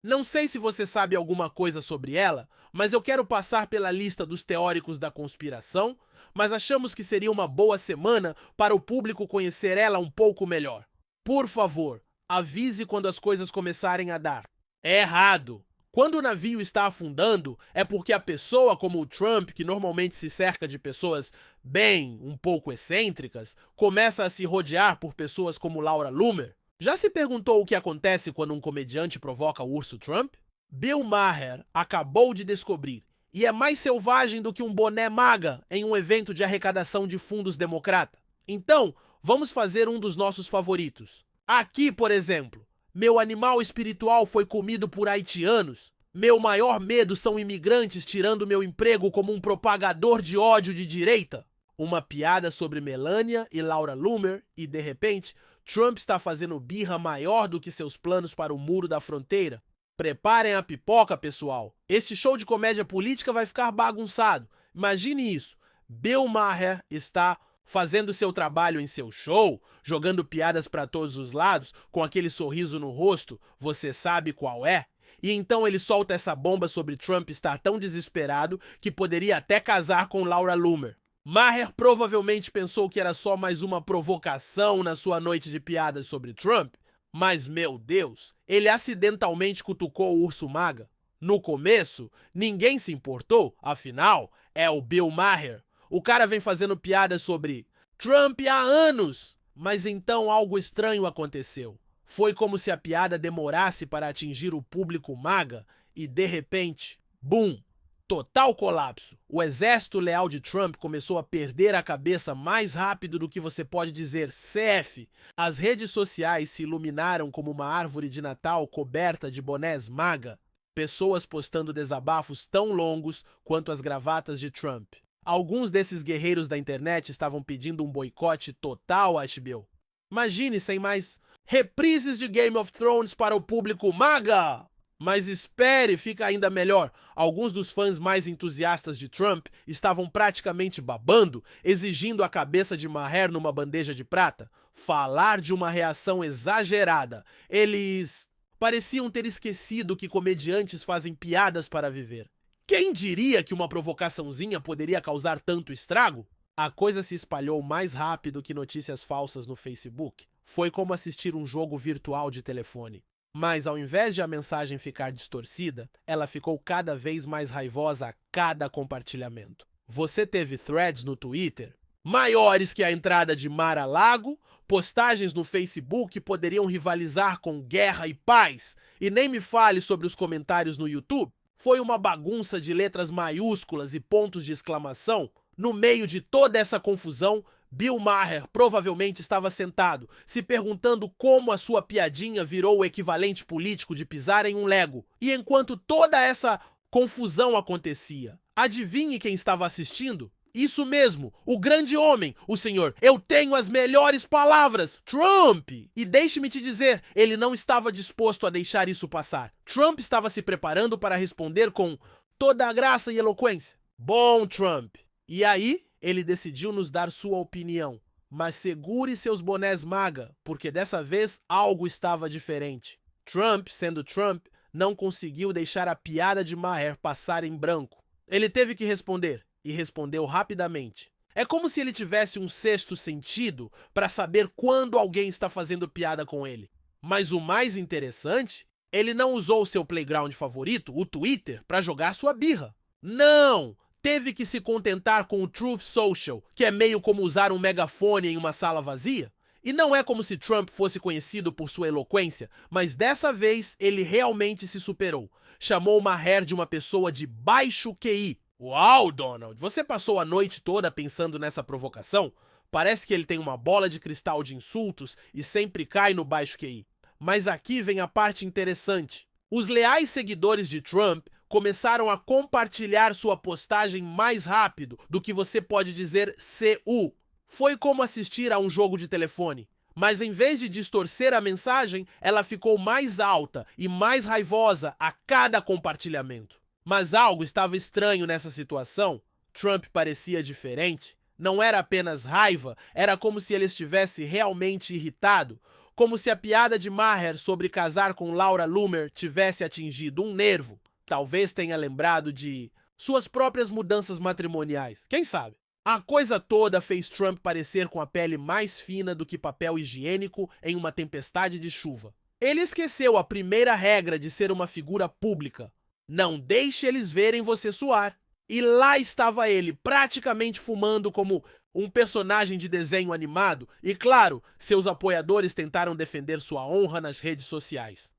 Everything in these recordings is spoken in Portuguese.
Não sei se você sabe alguma coisa sobre ela, mas eu quero passar pela lista dos teóricos da conspiração, mas achamos que seria uma boa semana para o público conhecer ela um pouco melhor. Por favor, avise quando as coisas começarem a dar. É errado. Quando o navio está afundando, é porque a pessoa como o Trump, que normalmente se cerca de pessoas bem, um pouco excêntricas, começa a se rodear por pessoas como Laura Loomer. Já se perguntou o que acontece quando um comediante provoca o urso Trump? Bill Maher acabou de descobrir, e é mais selvagem do que um boné MAGA em um evento de arrecadação de fundos democrata. Então, vamos fazer um dos nossos favoritos. Aqui, por exemplo, meu animal espiritual foi comido por haitianos. Meu maior medo são imigrantes tirando meu emprego como um propagador de ódio de direita. Uma piada sobre Melania e Laura Loomer e, de repente, Trump está fazendo birra maior do que seus planos para o muro da fronteira. Preparem a pipoca, pessoal. Este show de comédia política vai ficar bagunçado. Imagine isso. Bill Maher está fazendo seu trabalho em seu show, jogando piadas para todos os lados, com aquele sorriso no rosto, você sabe qual é? E então ele solta essa bomba sobre Trump estar tão desesperado que poderia até casar com Laura Loomer. Maher provavelmente pensou que era só mais uma provocação na sua noite de piadas sobre Trump, mas, meu Deus, ele acidentalmente cutucou o urso MAGA. No começo, ninguém se importou, afinal, é o Bill Maher. O cara vem fazendo piadas sobre Trump há anos, mas então algo estranho aconteceu. Foi como se a piada demorasse para atingir o público MAGA e, de repente, BUM! Total colapso. O exército leal de Trump começou a perder a cabeça mais rápido do que você pode dizer CF. As redes sociais se iluminaram como uma árvore de Natal coberta de bonés MAGA. Pessoas postando desabafos tão longos quanto as gravatas de Trump. Alguns desses guerreiros da internet estavam pedindo um boicote total à HBO. Imagine sem mais reprises de Game of Thrones para o público MAGA! Mas espere, fica ainda melhor. Alguns dos fãs mais entusiastas de Trump estavam praticamente babando, exigindo a cabeça de Maher numa bandeja de prata. Falar de uma reação exagerada. Eles pareciam ter esquecido que comediantes fazem piadas para viver. Quem diria que uma provocaçãozinha poderia causar tanto estrago? A coisa se espalhou mais rápido que notícias falsas no Facebook. Foi como assistir um jogo virtual de telefone. Mas ao invés de a mensagem ficar distorcida, ela ficou cada vez mais raivosa a cada compartilhamento. Você teve threads no Twitter maiores que a entrada de Mar-a-Lago, postagens no Facebook poderiam rivalizar com Guerra e Paz, e nem me fale sobre os comentários no YouTube. Foi uma bagunça de letras maiúsculas e pontos de exclamação. No meio de toda essa confusão, Bill Maher provavelmente estava sentado, se perguntando como a sua piadinha virou o equivalente político de pisar em um Lego. E enquanto toda essa confusão acontecia, adivinhe quem estava assistindo? Isso mesmo, o grande homem, o senhor "Eu tenho as melhores palavras", Trump! E deixe-me te dizer, ele não estava disposto a deixar isso passar. Trump estava se preparando para responder com toda a graça e eloquência. Bom, Trump. E aí, ele decidiu nos dar sua opinião. Mas segure seus bonés MAGA, porque dessa vez algo estava diferente. Trump, sendo Trump, não conseguiu deixar a piada de Maher passar em branco. Ele teve que responder, e respondeu rapidamente. É como se ele tivesse um sexto sentido para saber quando alguém está fazendo piada com ele. Mas o mais interessante, ele não usou seu playground favorito, o Twitter, para jogar sua birra. Não! Teve que se contentar com o Truth Social, que é meio como usar um megafone em uma sala vazia. E não é como se Trump fosse conhecido por sua eloquência, mas dessa vez ele realmente se superou. Chamou Maher de uma pessoa de baixo QI. Uau, Donald, você passou a noite toda pensando nessa provocação? Parece que ele tem uma bola de cristal de insultos e sempre cai no baixo QI. Mas aqui vem a parte interessante. Os leais seguidores de Trump começaram a compartilhar sua postagem mais rápido do que você pode dizer CU. Foi como assistir a um jogo de telefone. Mas em vez de distorcer a mensagem, ela ficou mais alta e mais raivosa a cada compartilhamento. Mas algo estava estranho nessa situação. Trump parecia diferente. Não era apenas raiva, era como se ele estivesse realmente irritado. como se a piada de Maher sobre casar com Laura Loomer tivesse atingido um nervo. Talvez tenha lembrado de suas próprias mudanças matrimoniais. Quem sabe? A coisa toda fez Trump parecer com a pele mais fina do que papel higiênico em uma tempestade de chuva. Ele esqueceu a primeira regra de ser uma figura pública. Não deixe eles verem você suar. E lá estava ele, praticamente fumando como um personagem de desenho animado, e claro, seus apoiadores tentaram defender sua honra nas redes sociais.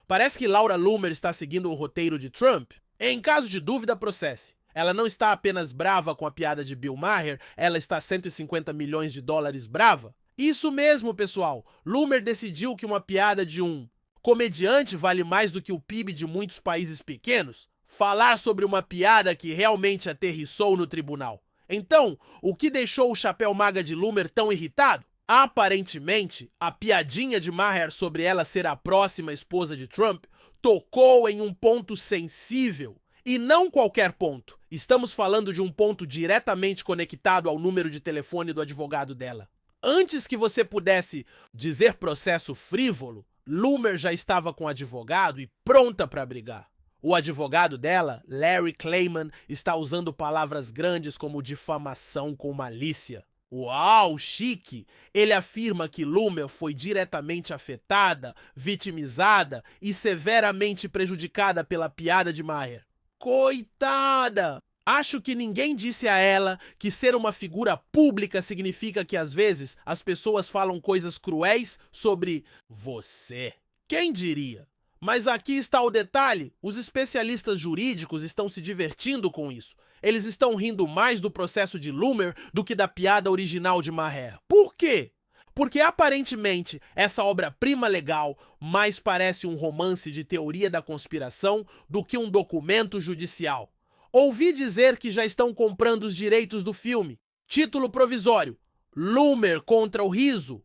Parece que Laura Loomer está seguindo o roteiro de Trump. Em caso de dúvida, processe. Ela não está apenas brava com a piada de Bill Maher, ela está 150 milhões de dólares brava. Isso mesmo, pessoal. Loomer decidiu que uma piada de um comediante vale mais do que o PIB de muitos países pequenos. Falar sobre uma piada que realmente aterrissou no tribunal. Então, o que deixou o chapéu maga de Loomer tão irritado? Aparentemente, a piadinha de Maher sobre ela ser a próxima esposa de Trump tocou em um ponto sensível. E não qualquer ponto. Estamos falando de um ponto diretamente conectado ao número de telefone do advogado dela. Antes que você pudesse dizer processo frívolo, Loomer já estava com o advogado e pronta para brigar. O advogado dela, Larry Klayman, está usando palavras grandes como difamação com malícia. Uau, chique! Ele afirma que Loomer foi diretamente afetada, vitimizada e severamente prejudicada pela piada de Maher. Coitada! Acho que ninguém disse a ela que ser uma figura pública significa que às vezes as pessoas falam coisas cruéis sobre você. Quem diria? Mas aqui está o detalhe, os especialistas jurídicos estão se divertindo com isso. Eles estão rindo mais do processo de Loomer do que da piada original de Maher. Por quê? Porque aparentemente essa obra-prima legal mais parece um romance de teoria da conspiração do que um documento judicial. Ouvi dizer que já estão comprando os direitos do filme. Título provisório: Loomer contra o riso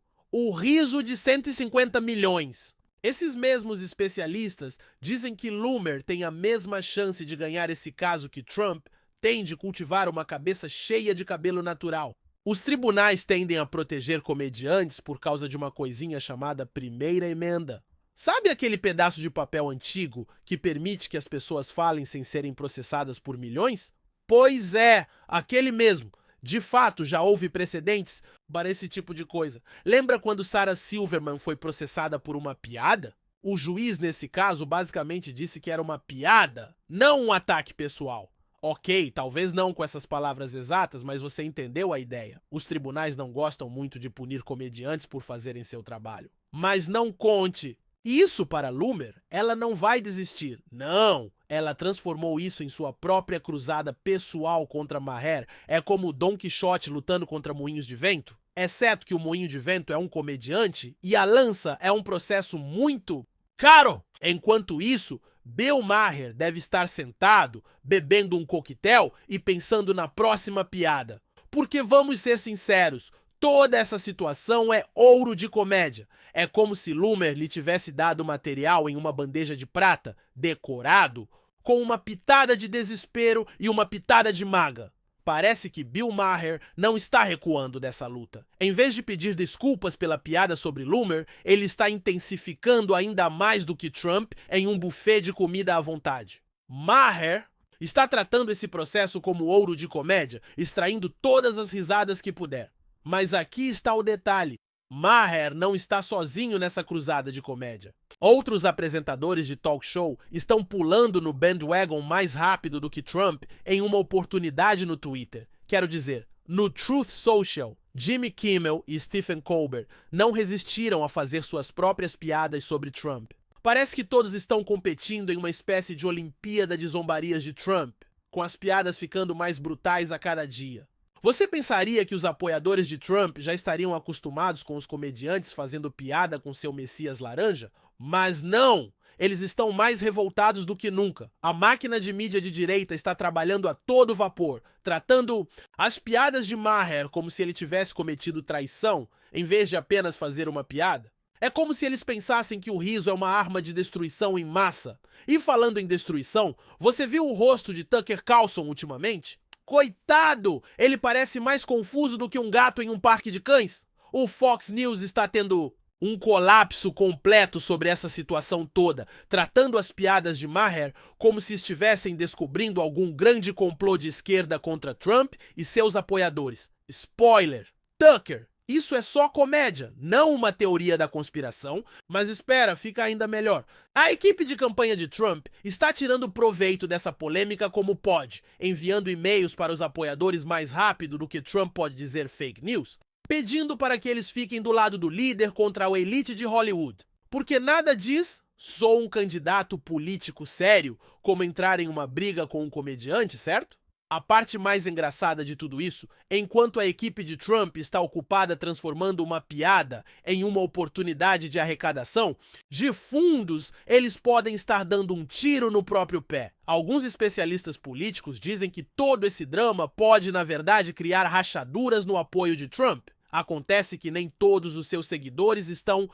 de 150 milhões. Esses mesmos especialistas dizem que Loomer tem a mesma chance de ganhar esse caso que Trump tem de cultivar uma cabeça cheia de cabelo natural. Os tribunais tendem a proteger comediantes por causa de uma coisinha chamada primeira emenda. Sabe aquele pedaço de papel antigo que permite que as pessoas falem sem serem processadas por milhões? Pois é, aquele mesmo. De fato, já houve precedentes para esse tipo de coisa. Lembra quando Sarah Silverman foi processada por uma piada? O juiz, nesse caso, basicamente disse que era uma piada, não um ataque pessoal. Ok, talvez não com essas palavras exatas, mas você entendeu a ideia. Os tribunais não gostam muito de punir comediantes por fazerem seu trabalho. Mas não conte. Isso para Loomer, ela não vai desistir. Não, ela transformou isso em sua própria cruzada pessoal contra Maher. É como Don Quixote lutando contra moinhos de vento. Exceto que o moinho de vento é um comediante e a lança é um processo muito caro. Enquanto isso, Bill Maher deve estar sentado, bebendo um coquetel e pensando na próxima piada. Porque vamos ser sinceros, toda essa situação é ouro de comédia. É como se Loomer lhe tivesse dado material em uma bandeja de prata, decorado, com uma pitada de desespero e uma pitada de maga. Parece que Bill Maher não está recuando dessa luta. Em vez de pedir desculpas pela piada sobre Loomer, ele está intensificando ainda mais do que Trump em um buffet de comida à vontade. Maher está tratando esse processo como ouro de comédia, extraindo todas as risadas que puder. Mas aqui está o detalhe. Maher não está sozinho nessa cruzada de comédia. Outros apresentadores de talk show estão pulando no bandwagon mais rápido do que Trump em uma oportunidade no Twitter. Quero dizer, no Truth Social, Jimmy Kimmel e Stephen Colbert não resistiram a fazer suas próprias piadas sobre Trump. Parece que todos estão competindo em uma espécie de Olimpíada de zombarias de Trump, com as piadas ficando mais brutais a cada dia. Você pensaria que os apoiadores de Trump já estariam acostumados com os comediantes fazendo piada com seu Messias laranja? Mas não! Eles estão mais revoltados do que nunca. A máquina de mídia de direita está trabalhando a todo vapor, tratando as piadas de Maher como se ele tivesse cometido traição, em vez de apenas fazer uma piada. É como se eles pensassem que o riso é uma arma de destruição em massa. E falando em destruição, você viu o rosto de Tucker Carlson ultimamente? Coitado! Ele parece mais confuso do que um gato em um parque de cães. O Fox News está tendo Um colapso completo sobre essa situação toda, tratando as piadas de Maher como se estivessem descobrindo algum grande complô de esquerda contra Trump e seus apoiadores. Spoiler! Tucker! Isso é só comédia, não uma teoria da conspiração, mas espera, fica ainda melhor. A equipe de campanha de Trump está tirando proveito dessa polêmica como pode, enviando e-mails para os apoiadores mais rápido do que Trump pode dizer fake news, pedindo para que eles fiquem do lado do líder contra a elite de Hollywood. Porque nada diz, sou um candidato político sério, como entrar em uma briga com um comediante, certo? A parte mais engraçada de tudo isso, enquanto a equipe de Trump está ocupada transformando uma piada em uma oportunidade de arrecadação, de fundos eles podem estar dando um tiro no próprio pé. Alguns especialistas políticos dizem que todo esse drama pode, na verdade, criar rachaduras no apoio de Trump. Acontece que nem todos os seus seguidores estão